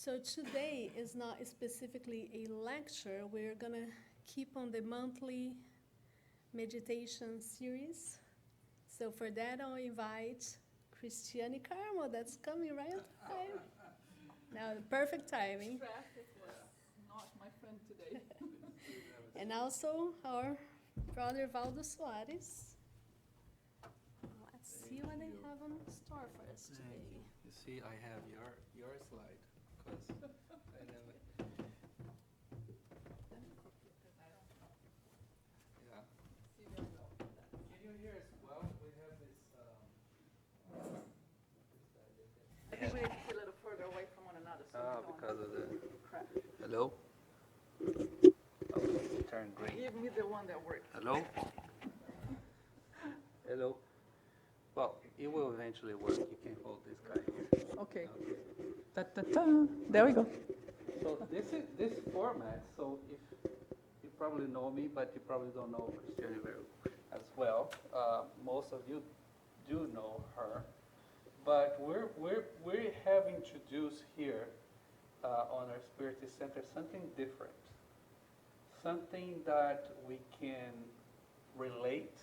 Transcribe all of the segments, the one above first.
So today is not specifically a lecture. We're gonna keep on the monthly meditation series. So for that, I'll invite Cristiane Carmo. That's coming right on time. Now, the perfect timing. Traffic was not my friend today. And also our brother Valdo Soares. Let's see what they have in store for us today. You see, I have your slide because I never. Yeah. Can you hear us well? We have this. I think we need to be a little further away from one another so we don't Because of the. crash. Hello. Oh, turn green. Give me the one that works. Hello. Hello. Well, it will eventually work. You can hold this guy here. Okay. Ta-ta-ta. There we go. So this format. So if you probably know me, but you probably don't know Cristiane very as well. Most of you do know her, but we have introduced here on our Spiritist Center something different, something that we can relate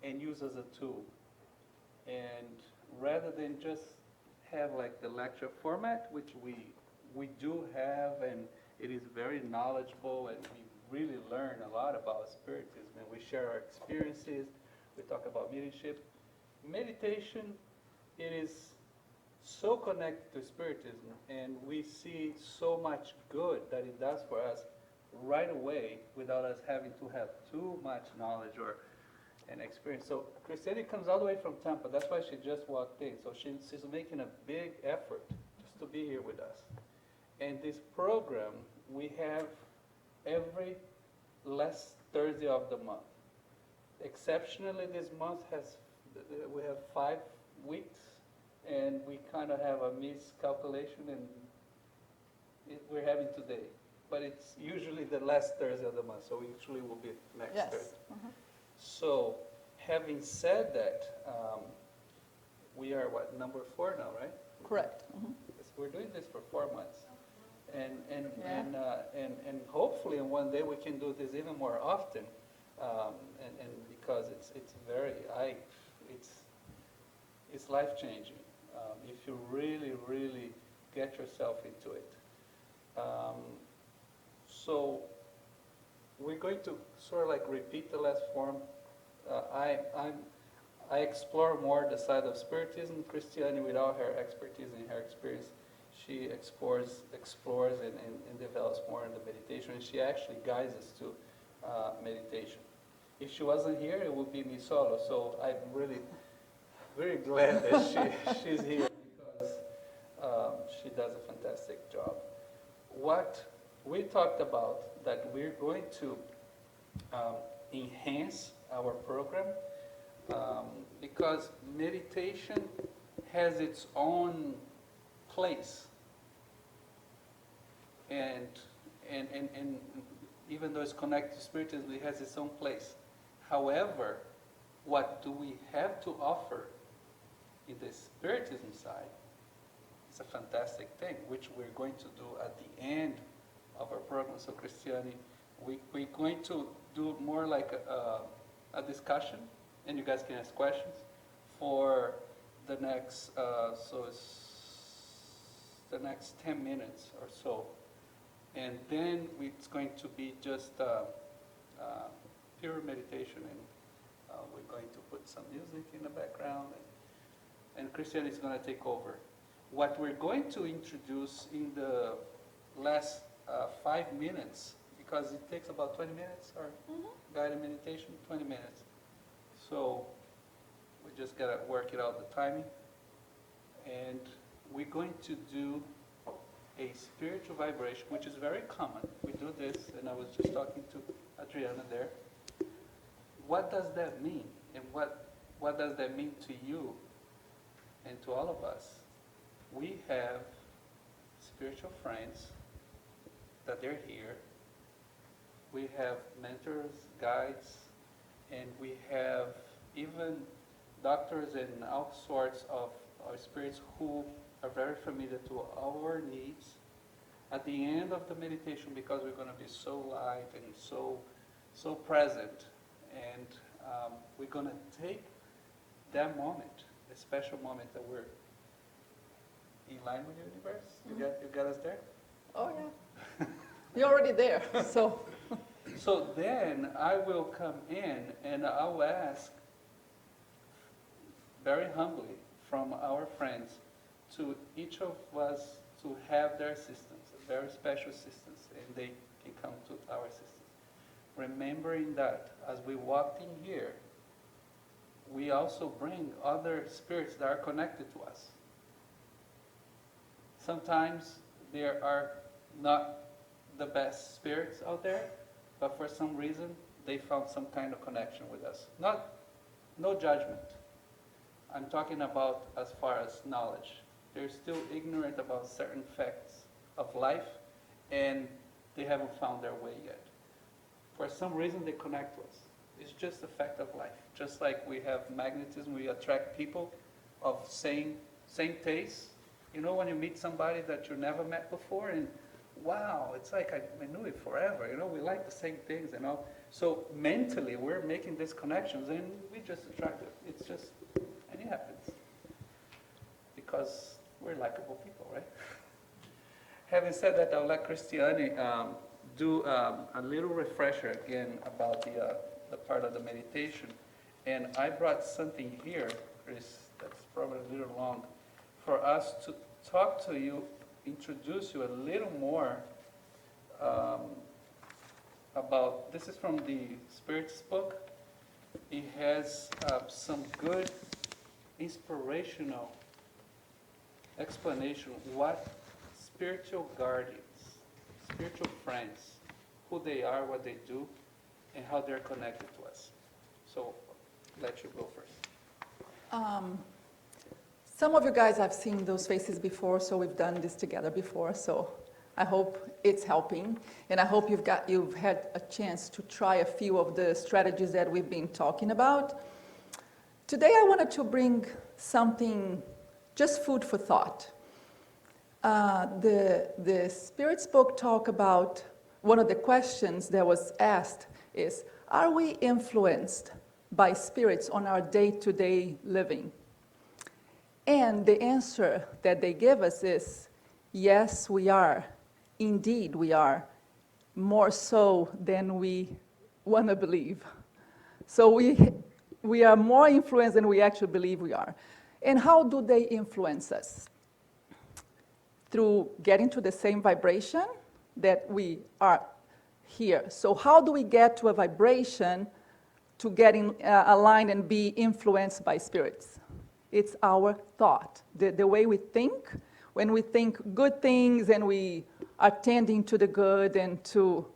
and use as a tool. And rather than just have like the lecture format, which we do have, and it is very knowledgeable, and we really learn a lot about Spiritism, and we share our experiences, we talk about mediumship. Meditation, it is so connected to Spiritism, and we see so much good that it does for us right away without us having to have too much knowledge or an experience. So Cristiane comes all the way from Tampa. That's why she just walked in. So she's making a big effort just to be here with us. And this program we have every last Thursday of the month. Exceptionally, this month we have 5 weeks, and we kind of have a miscalculation, and we're having today. But it's usually the last Thursday of the month, so usually will be next Yes. Thursday. So, having said that, we are number 4 now, right? Correct. Yes, we're doing this for 4 months, and Yeah. and hopefully one day we can do this even more often, and because it's very it's life changing if you really get yourself into it. So we're going to sort of like repeat the last form. I explore more the side of Spiritism. Cristiane, with all her expertise and her experience, she explores and develops more in the meditation, and she actually guides us to meditation. If she wasn't here, it would be me solo. So I'm really very glad that she's here because she does a fantastic job. What we talked about that we're going to enhance our program because meditation has its own place, and even though it's connected to Spiritism, it has its own place. However, what do we have to offer in the Spiritism side? It's a fantastic thing, which we're going to do at the end of our program. So Cristiane, we're going to do more like a discussion, and you guys can ask questions for the next, the next 10 minutes or so. And then it's going to be just pure meditation, and we're going to put some music in the background, and Cristiane is going to take over. What we're going to introduce in the last 5 minutes, because it takes about 20 minutes, or guided meditation, 20 minutes. So we just got to work it out, the timing. And we're going to do a spiritual vibration, which is very common. We do this, and I was just talking to Adriana there. What does that mean? And what does that mean to you and to all of us? We have spiritual friends that they're here. We have mentors, guides, and we have even doctors and all sorts of spirits who are very familiar to our needs. At the end of the meditation, because we're going to be so light and so present, and we're going to take that moment, the special moment that we're in line with the universe. You got us there? Oh, yeah. You're already there, so. So then I will come in and I'll ask very humbly from our friends to each of us to have their assistance, a very special assistance, and they can come to our assistance. Remembering that as we walked in here, we also bring other spirits that are connected to us. Sometimes there are not the best spirits out there, but for some reason they found some kind of connection with us. No judgment. I'm talking about as far as knowledge. They're still ignorant about certain facts of life, and they haven't found their way yet. For some reason they connect to us. It's just a fact of life. Just like we have magnetism, we attract people of same taste. You know, when you meet somebody that you never met before, and wow, it's like I knew it forever. You know, we like the same things and all. So mentally, we're making these connections, and we just attract it. It's just, and it happens because we're likable people, right? Having said that, I'll let Cristiane do a little refresher again about the part of the meditation. And I brought something here, Chris, that's probably a little long, for us to talk to you, introduce you a little more about, this is from the Spiritist book. It has some good inspirational explanation what spiritual guardians, spiritual friends, who they are, what they do, and how they're connected to us. So, let you go first. Some of you guys have seen those faces before, so we've done this together before, so I hope it's helping, and I hope you've had a chance to try a few of the strategies that we've been talking about. Today I wanted to bring something, just food for thought. The Spirit's book talk about, one of the questions that was asked is, are we influenced by spirits on our day-to-day living? And the answer that they give us is, yes, we are. Indeed, we are. More so than we want to believe. So we are more influenced than we actually believe we are. And how do they influence us? Through getting to the same vibration that we are here. So how do we get to a vibration to getting aligned and be influenced by spirits? It's our thought, the way we think. When we think good things and we are tending to the good and to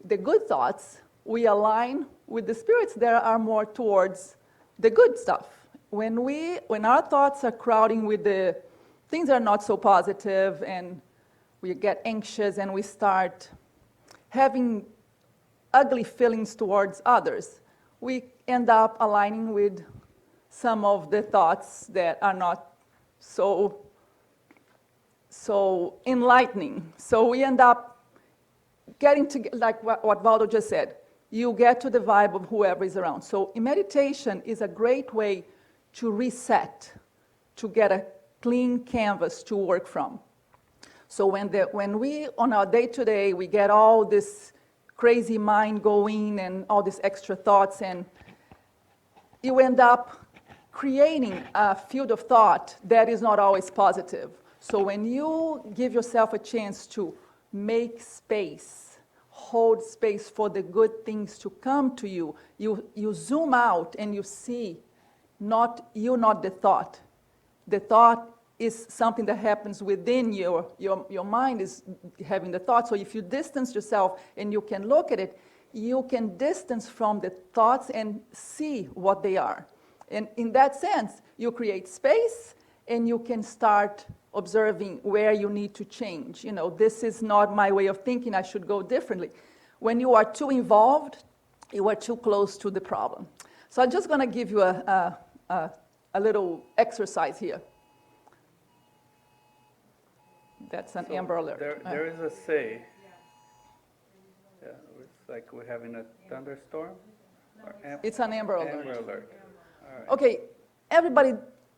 the good thoughts, we align with the spirits that are more towards the good stuff. When our thoughts are crowding with the things that are not so positive, and we get anxious and we start having ugly feelings towards others, we end up aligning with some of the thoughts that are not so enlightening. So we end up getting to, like what Valdo just said, you get to the vibe of whoever is around. So meditation is a great way to reset, to get a clean canvas to work from. So when we, on our day-to-day, we get all this crazy mind going and all these extra thoughts, and you end up creating a field of thought that is not always positive. So when you give yourself a chance to make space, hold space for the good things to come to you, you zoom out and you see not the thought. The thought is something that happens within your mind is having the thought. So if you distance yourself and you can look at it, you can distance from the thoughts and see what they are. And in that sense, you create space and you can start observing where you need to change. You know, this is not my way of thinking, I should go differently. When you are too involved, you are too close to the problem. So I'm just going to give you a little exercise here. That's an So Amber Alert. There is a say, yeah, it's like we're having a thunderstorm? Or It's an Amber Alert. Amber Alert. All right. Okay, everybody,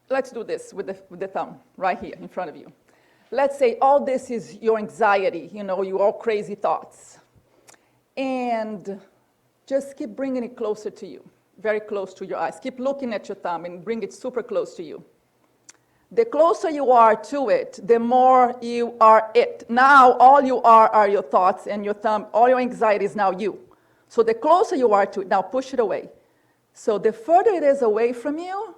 let's do this with the thumb right here in front of you. Let's say all this is your anxiety, your all crazy thoughts. And just keep bringing it closer to you, very close to your eyes. Keep looking at your thumb and bring it super close to you. The closer you are to it, the more you are it. Now all you are your thoughts and your thumb. All your anxiety is now you. So the closer you are to it, now push it away. So the further it is away from you,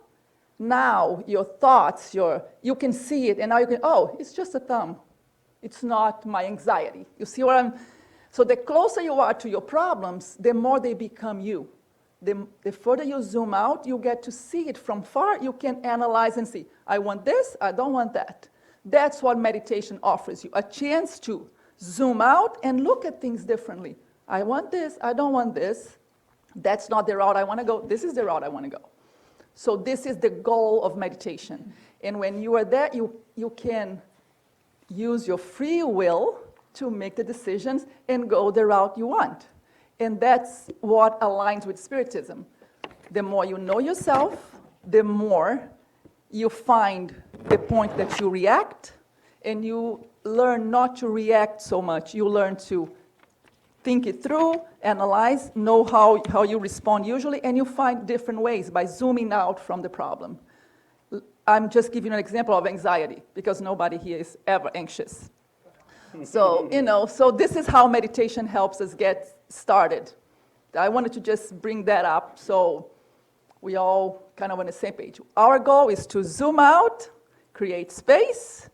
now your thoughts, you can see it, and now you can, oh, it's just a thumb. It's not my anxiety. You see what I'm... So the closer you are to your problems, the more they become you. The further you zoom out, you get to see it from far. You can analyze and see, I want this, I don't want that. That's what meditation offers you, a chance to zoom out and look at things differently. I want this, I don't want this. That's not the route I want to go. This is the route I want to go. So this is the goal of meditation. And when you are there, you can use your free will to make the decisions and go the route you want. And that's what aligns with Spiritism. The more you know yourself, the more you find the point that you react, and you learn not to react so much. You learn to think it through, analyze, know how you respond usually, and you find different ways by zooming out from the problem. I'm just giving you an example of anxiety, because nobody here is ever anxious. So, so this is how meditation helps us get started. I wanted to just bring that up so we all kind of on the same page. Our goal is to zoom out, create space,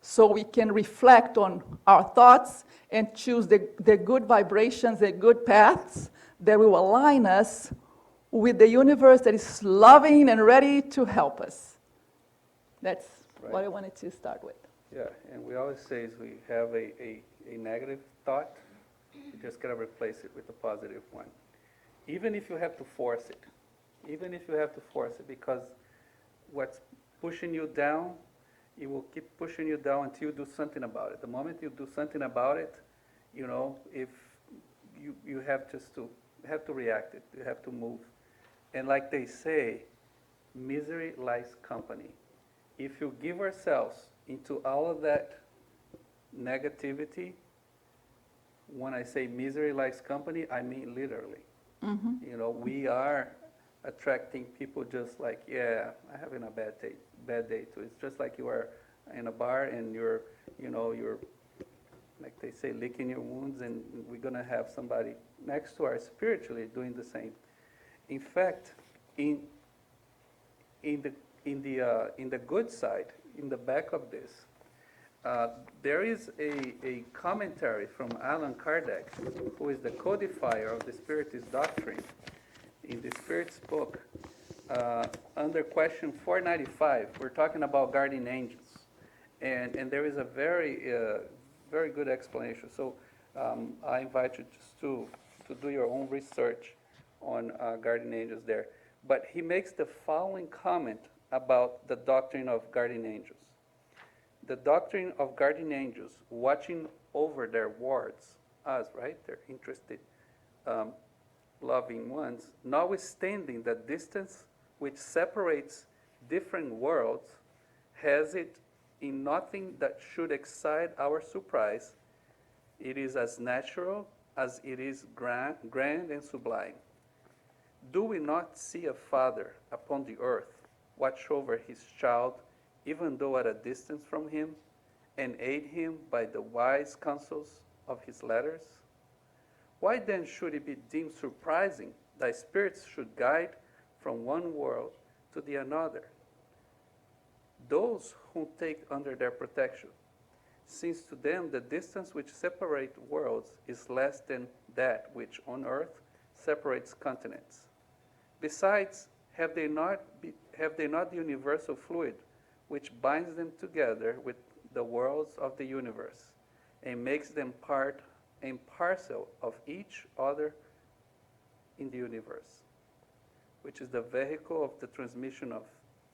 so we can reflect on our thoughts and choose the good vibrations, the good paths that will align us with the universe that is loving and ready to help us. That's Right. what I wanted to start with. Yeah, and we always say is we have a negative thought, you just gotta replace it with a positive one. Even if you have to force it, because what's pushing you down, it will keep pushing you down until you do something about it. The moment you do something about it, if you have to react it, you have to move. And like they say, misery likes company. If you give ourselves into all of that negativity, when I say misery likes company, I mean literally. Mm-hmm. We are attracting people just like, yeah, I'm having a bad day too. It's just like you are in a bar and you're like they say, licking your wounds, and we're gonna have somebody next to us spiritually doing the same. In fact, in the good side, in the back of this, there is a commentary from Allan Kardec, who is the codifier of the Spiritist doctrine, in the Spirit's book, under question 495. We're talking about guardian angels, and there is a very good explanation. So I invite you just to do your own research on guardian angels there. But he makes the following comment about the doctrine of guardian angels. The doctrine of guardian angels watching over their wards, us, right? They're interested, loving ones, notwithstanding the distance which separates different worlds, has it in nothing that should excite our surprise. It is as natural as it is grand and sublime. Do we not see a father upon the earth watch over his child, even though at a distance from him, and aid him by the wise counsels of his letters? Why then should it be deemed surprising that spirits should guide from one world to the another those whom take under their protection, since to them the distance which separates worlds is less than that which on earth separates continents? Besides, have they not the universal fluid which binds them together with the worlds of the universe and makes them part and parcel of each other in the universe, which is the vehicle of the transmission of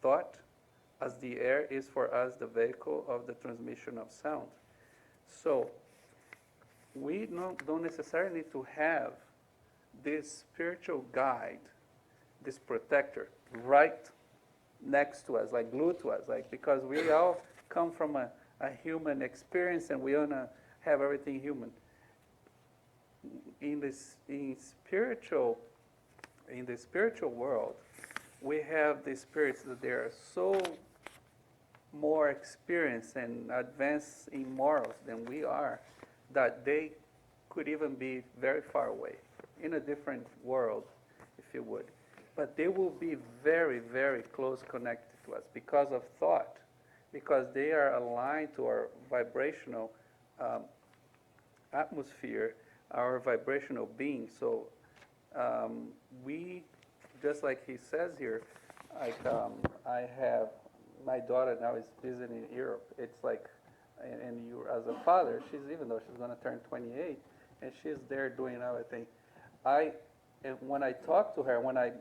thought, as the air is for us the vehicle of the transmission of sound. So we don't necessarily need to have this spiritual guide, this protector, right next to us, like glued to us, like, because we all come from a human experience and we want to have everything human. In the spiritual world, we have the spirits that they are so more experienced and advanced in morals than we are, that they could even be very far away, in a different world, if you would. But they will be very, very close connected to us because of thought, because they are aligned to our vibrational atmosphere, our vibrational being. So we, just like he says here, like I have, my daughter now is visiting Europe. It's like, and you as a father, even though she's going to turn 28, and she's there doing everything. And when I talk to her, when I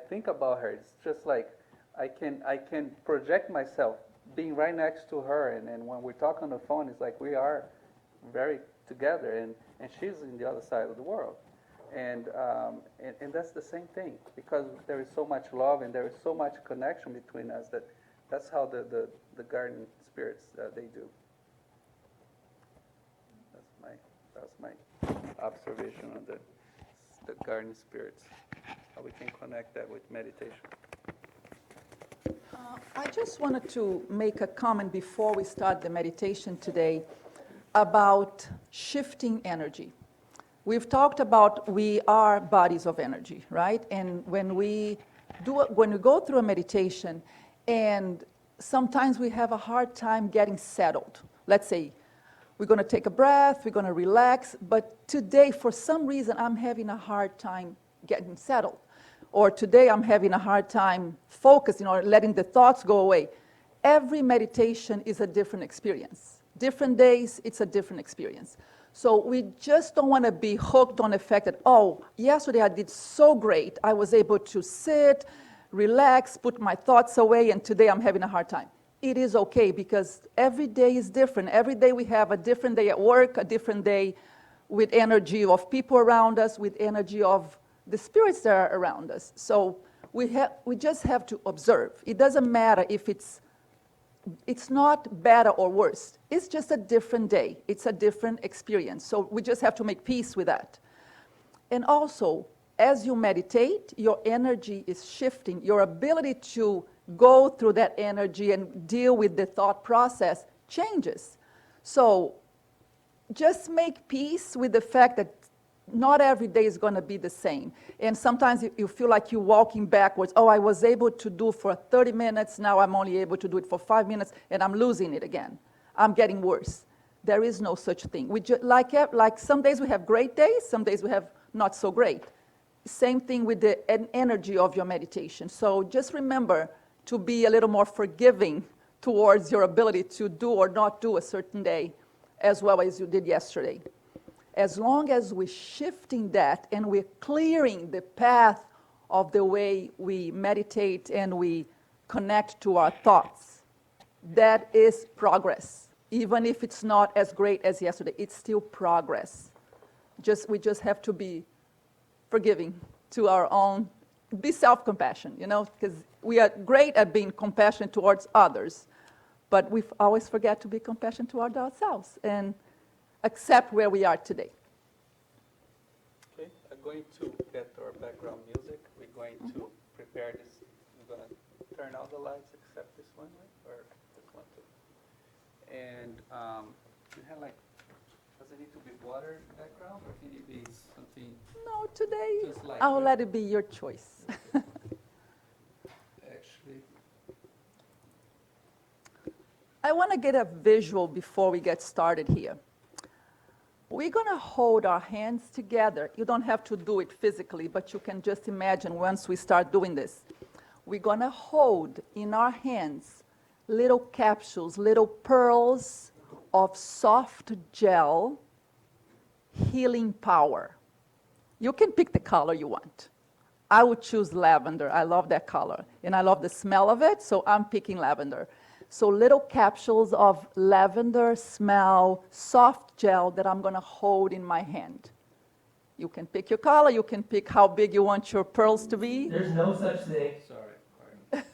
think about her, it's just like I can project myself being right next to her, and when we talk on the phone, it's like we are very together, and she's in the other side of the world, and that's the same thing, because there is so much love and there is so much connection between us that's how the garden spirits they do. That's my observation on the garden spirits, how we can connect that with meditation. I just wanted to make a comment before we start the meditation today about shifting energy. We've talked about we are bodies of energy, right? And when we go through a meditation, and sometimes we have a hard time getting settled. Let's say we're going to take a breath, we're going to relax, but today, for some reason, I'm having a hard time getting settled. Or today, I'm having a hard time focusing or letting the thoughts go away. Every meditation is a different experience. Different days, it's a different experience. So we just don't want to be hooked on the fact that, oh, yesterday I did so great. I was able to sit, relax, put my thoughts away, and today I'm having a hard time. It is okay, because every day is different. Every day we have a different day at work, a different day with energy of people around us, with energy of the spirits that are around us. So we just have to observe. It doesn't matter if it's not better or worse. It's just a different day. It's a different experience. So we just have to make peace with that. And also, as you meditate, your energy is shifting. Your ability to go through that energy and deal with the thought process changes. So just make peace with the fact that not every day is going to be the same. And sometimes you feel like you're walking backwards. Oh, I was able to do for 30 minutes. Now I'm only able to do it for 5 minutes, and I'm losing it again. I'm getting worse. There is no such thing. Like some days we have great days, some days we have not so great. Same thing with the energy of your meditation. So just remember to be a little more forgiving towards your ability to do or not do a certain day as well as you did yesterday. As long as we're shifting that and we're clearing the path of the way we meditate and we connect to our thoughts, that is progress. Even if it's not as great as yesterday, it's still progress. We just have to be forgiving to our own, be self-compassion, because we are great at being compassionate towards others, but we always forget to be compassionate towards ourselves and accept where we are today. Okay, I'm going to get our background music. We're going to prepare this. We're going to turn out the lights except this one, right? Or this one too. And you have does it need to be water in the background, or can it be something? No, today just like I'll let it be your choice. Actually, I want to get a visual before we get started here. We're going to hold our hands together. You don't have to do it physically, but you can just imagine once we start doing this. We're going to hold in our hands little capsules, little pearls of soft gel, healing power. You can pick the color you want. I would choose lavender. I love that color, and I love the smell of it, so I'm picking lavender. So little capsules of lavender smell, soft gel that I'm going to hold in my hand. You can pick your color, you can pick how big you want your pearls to be. There's no such thing. Sorry, pardon.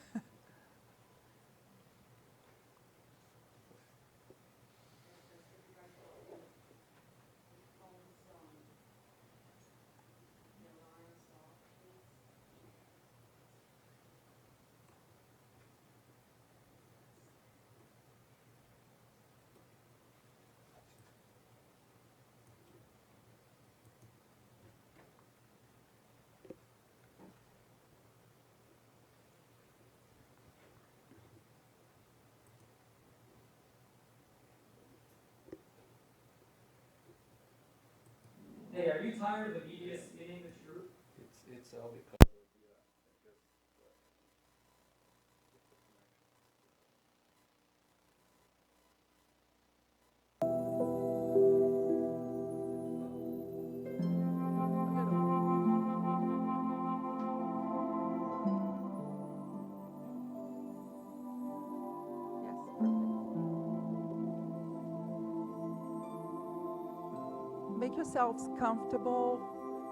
Hey, are you tired of the media spinning the truth? It's all because of the, Yes, perfect. Make yourselves comfortable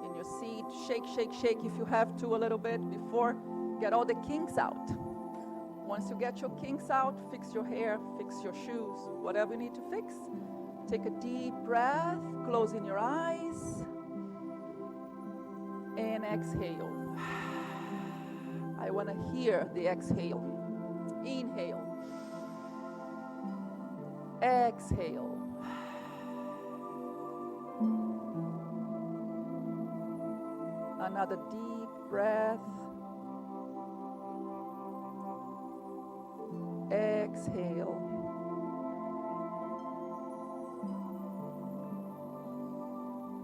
in your seat. Shake, shake, shake if you have to a little bit before. Get all the kinks out. Once you get your kinks out, fix your hair, fix your shoes, whatever you need to fix. Take a deep breath, closing your eyes, and exhale. I want to hear the exhale. Inhale. Exhale. Another deep breath. Exhale.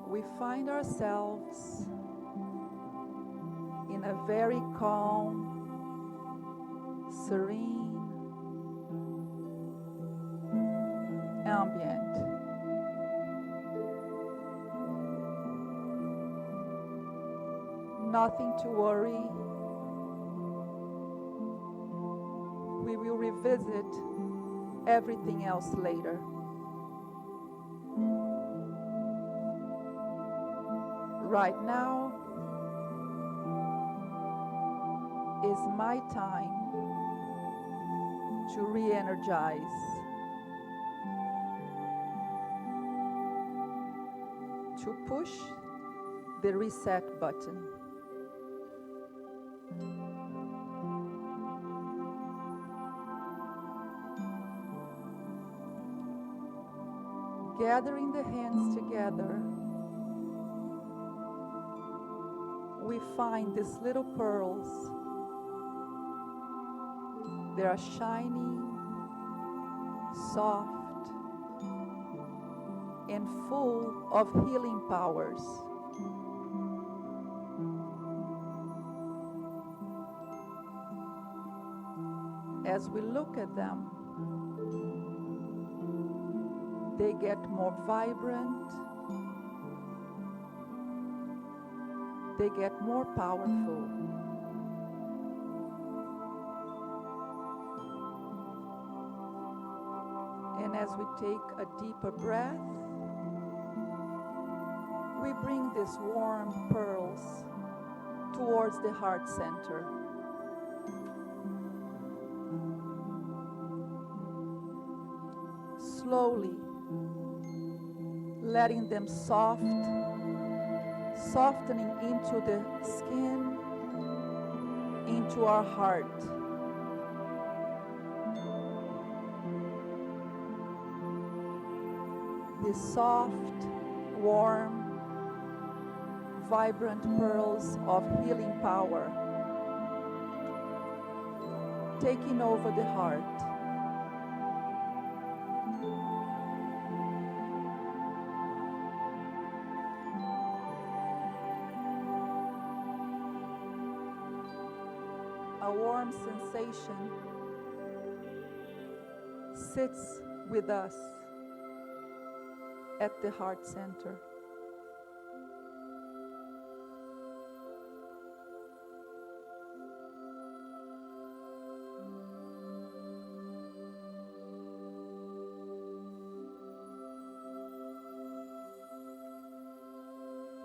We find ourselves in a very calm, serene ambient. Nothing to worry. We will revisit everything else later. Right now is my time to re-energize, to push the reset button. Gathering the hands together, we find these little pearls. They are shiny, soft, and full of healing powers. As we look at them, they get more vibrant, they get more powerful. And as we take a deeper breath, we bring these warm pearls towards the heart center. Slowly letting them softening into the skin, into our heart. These soft, warm, vibrant pearls of healing power taking over the heart. A warm sensation sits with us at the heart center.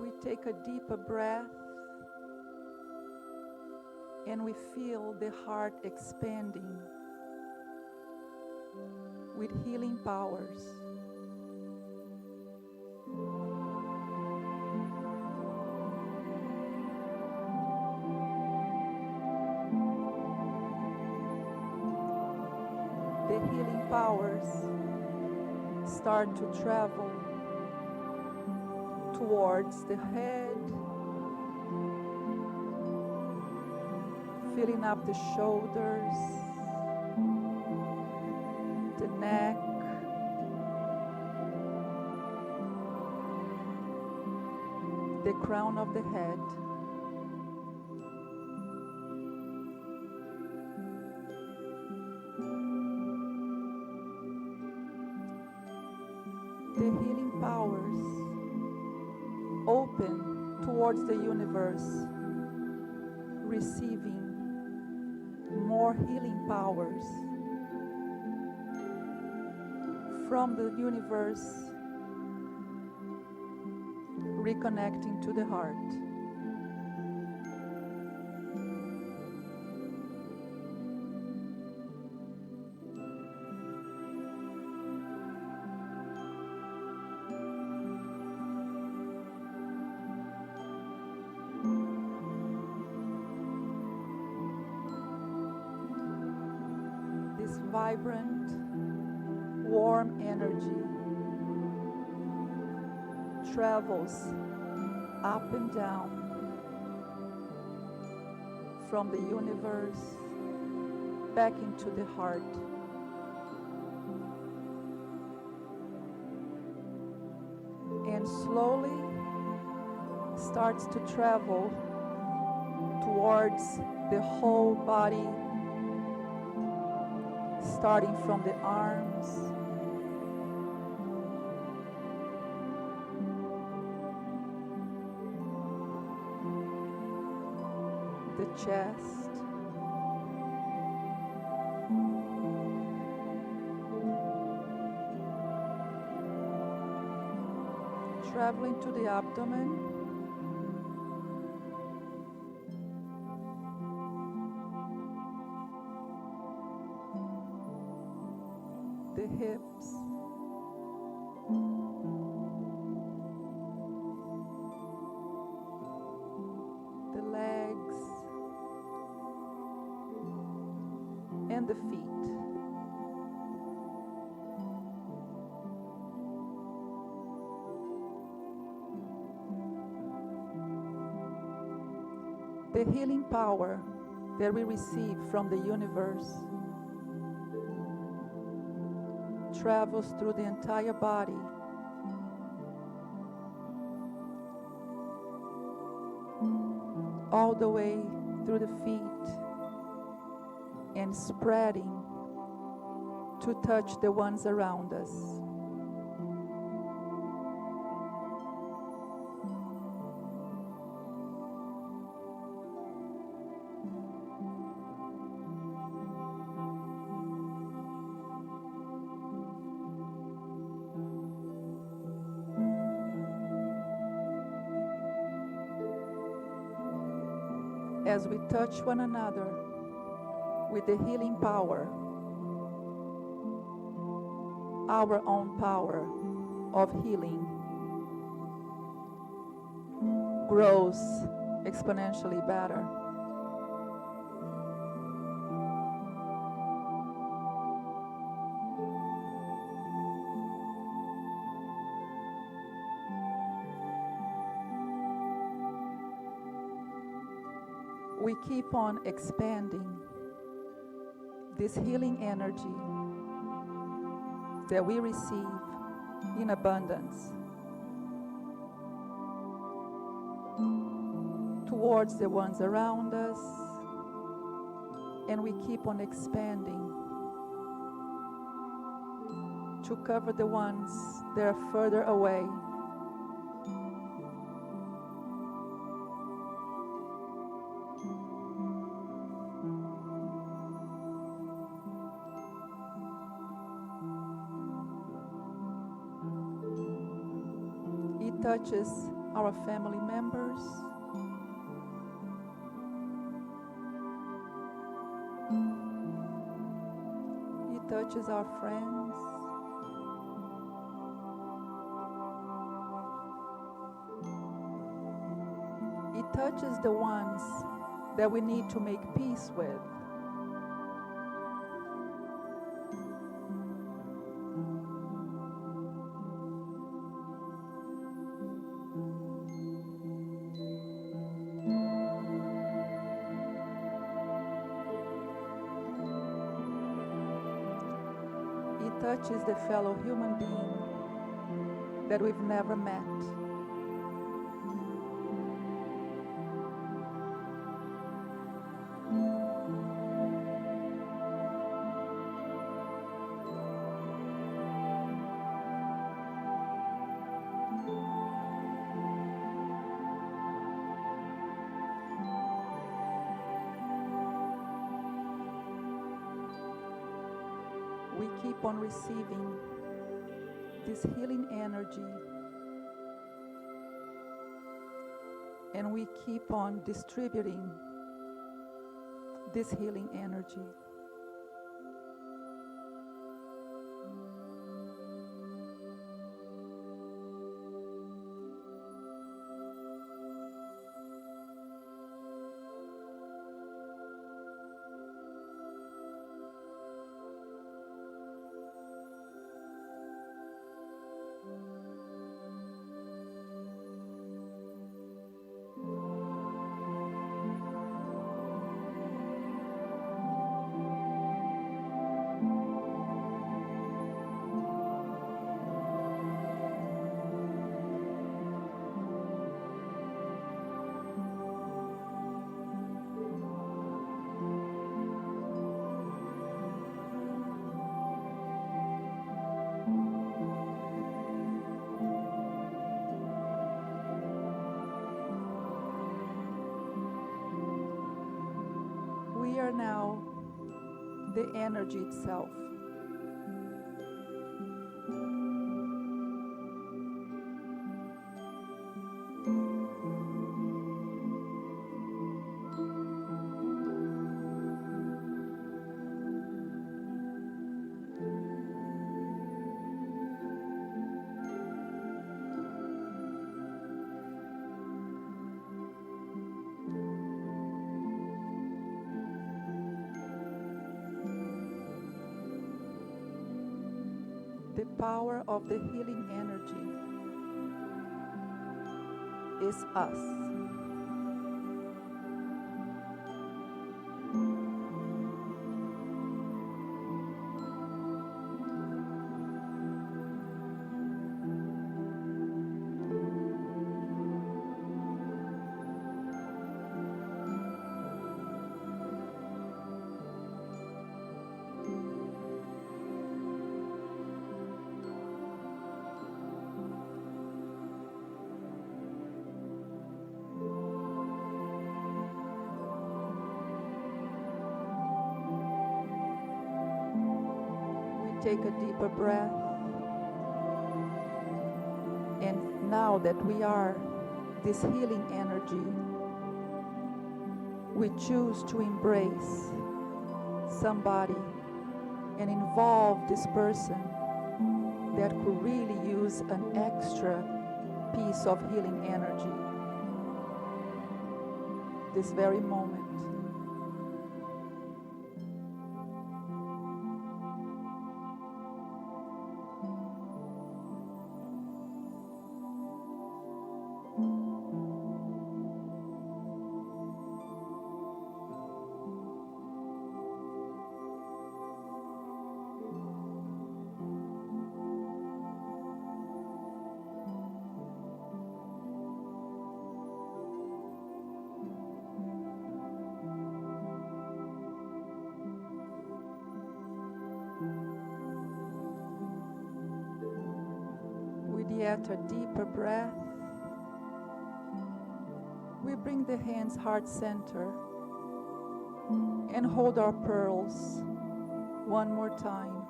We take a deeper breath and we feel the heart expanding with healing powers. The healing powers start to travel towards the head, filling up the shoulders, the neck, the crown of the head. The healing powers open towards the universe, receiving more healing powers from the universe, reconnecting to the heart. This vibrant, warm energy travels up and down from the universe back into the heart. And slowly starts to travel towards the whole body, starting from the arms, the chest, traveling to the abdomen, the hips, the legs, and the feet. The healing power that we receive from the universe travels through the entire body, all the way through the feet, and spreading to touch the ones around us. As we touch one another with the healing power, our own power of healing grows exponentially better. We keep on expanding this healing energy that we receive in abundance towards the ones around us, and we keep on expanding to cover the ones that are further away. Touches our family members. He touches our friends. He touches the ones that we need to make peace with. He touches the fellow human being that we've never met. We keep on receiving this healing energy, and we keep on distributing this healing energy. We are now the energy itself. The power of the healing energy is us. Take a deeper breath. And now that we are this healing energy, we choose to embrace somebody and involve this person that could really use an extra piece of healing energy this very moment. Yet a deeper breath. We bring the hands heart center and hold our pearls one more time.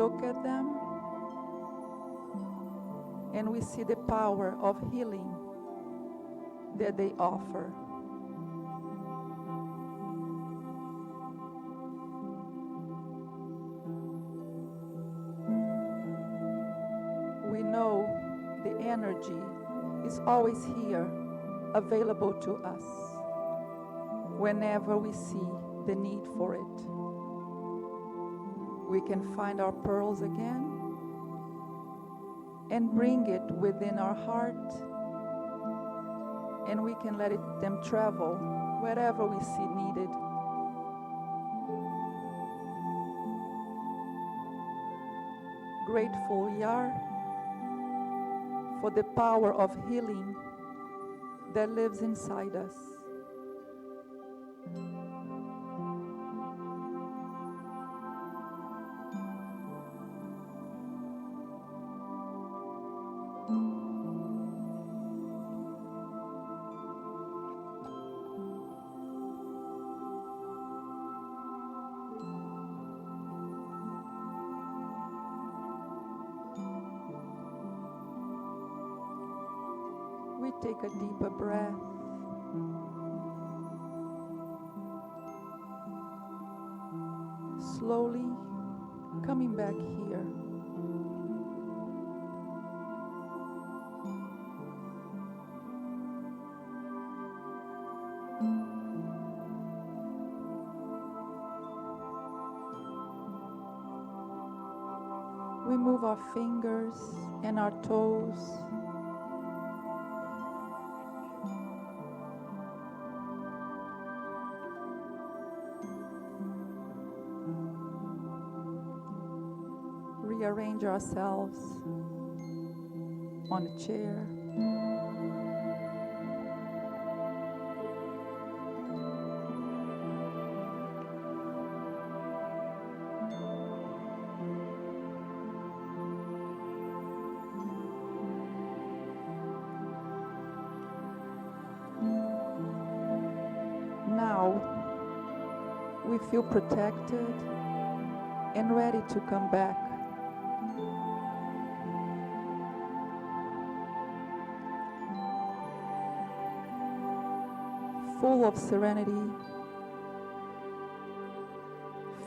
look at them and we see the power of healing that they offer. We know the energy is always here, available to us, whenever we see the need for it. We can find our pearls again and bring it within our heart, and we can let them travel wherever we see needed. Grateful we are for the power of healing that lives inside us. We take a deeper breath. Slowly coming back here. We move our fingers and our toes. Rearrange ourselves on a chair. Now we feel protected and ready to come back. Full of serenity,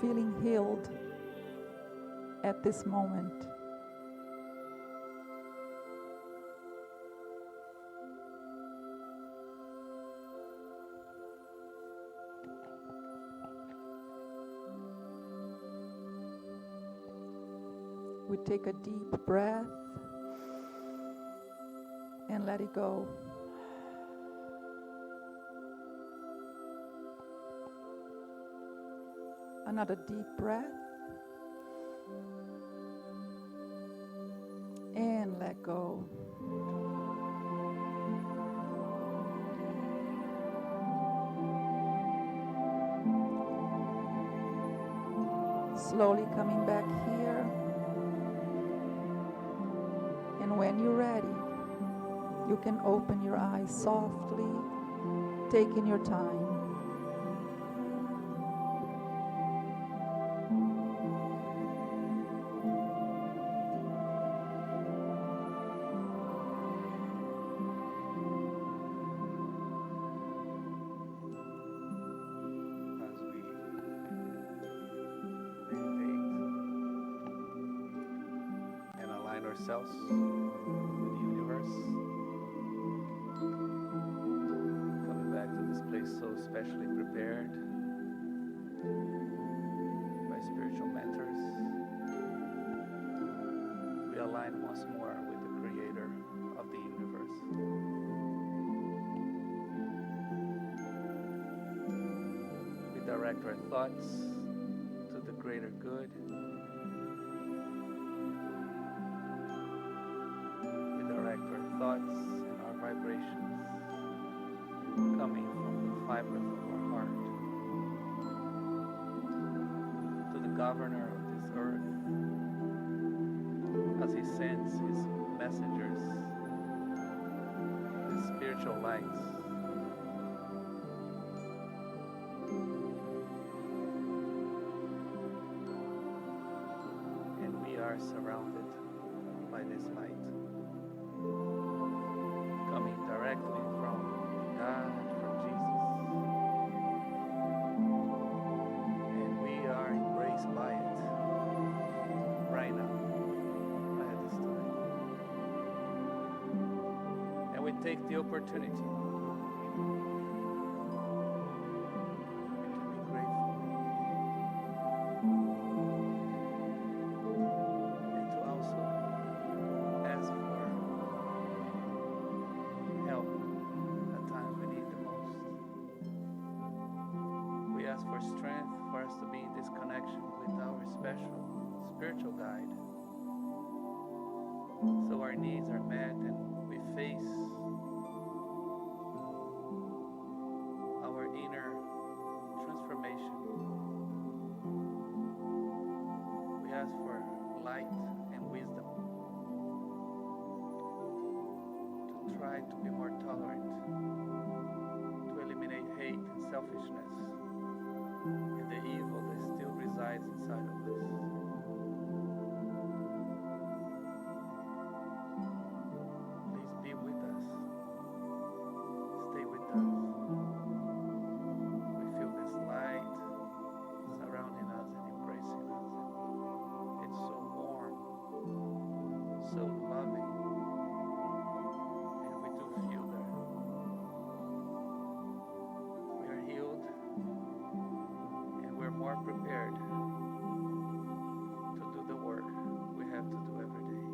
feeling healed at this moment. We take a deep breath and let it go. Another deep breath and let go. Slowly coming back here. And when you're ready, you can open your eyes softly, taking your time. Ourselves with the universe, coming back to this place so specially prepared by spiritual mentors. We align once more with the creator of the universe. We direct our thoughts to the greater good. Thoughts and our vibrations coming from the fibers of our heart to the governor of this earth as he sends his messengers, his spiritual lights. And we are surrounded by this light, coming directly from God, from Jesus. And we are embraced by it right now, right at this time. And we take the opportunity to be grateful and to also ask for help at times we need the most. We ask for strength for us to be in this connection with our special spiritual guide, so our needs are met and we face our inner transformation. We ask for light and wisdom to try to be more tolerant, to eliminate hate and selfishness and the evil that still resides inside of us. Please be with us. Stay with us. We feel this light surrounding us and embracing us. And it's so warm, so loving. And we do feel that. We are healed and we're more prepared to do the work we have to do every day.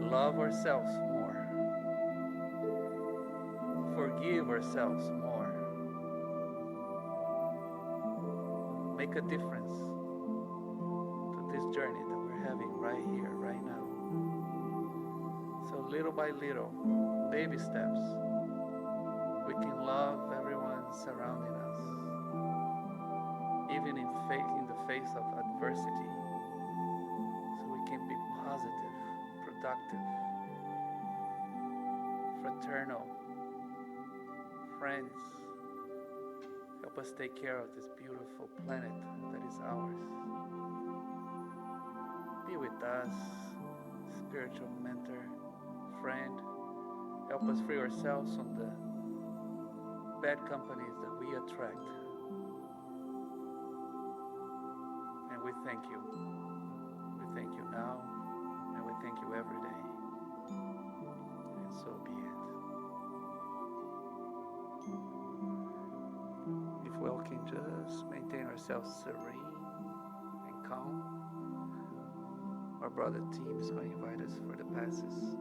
Love ourselves more. Forgive ourselves more. Make a difference to this journey that we're having right here, right now. So little by little, baby steps, we can love everyone surrounding us, even in the face of adversity, so we can be positive, productive, fraternal, friends. Help us take care of this beautiful planet that is ours. Be with us, spiritual mentor, friend. Help us free ourselves from the bad companies that we attract. And we thank you. We thank you now, and we thank you every day. And so be it. If we all can just maintain ourselves serene and calm, our brother team is going to invite us for the passes.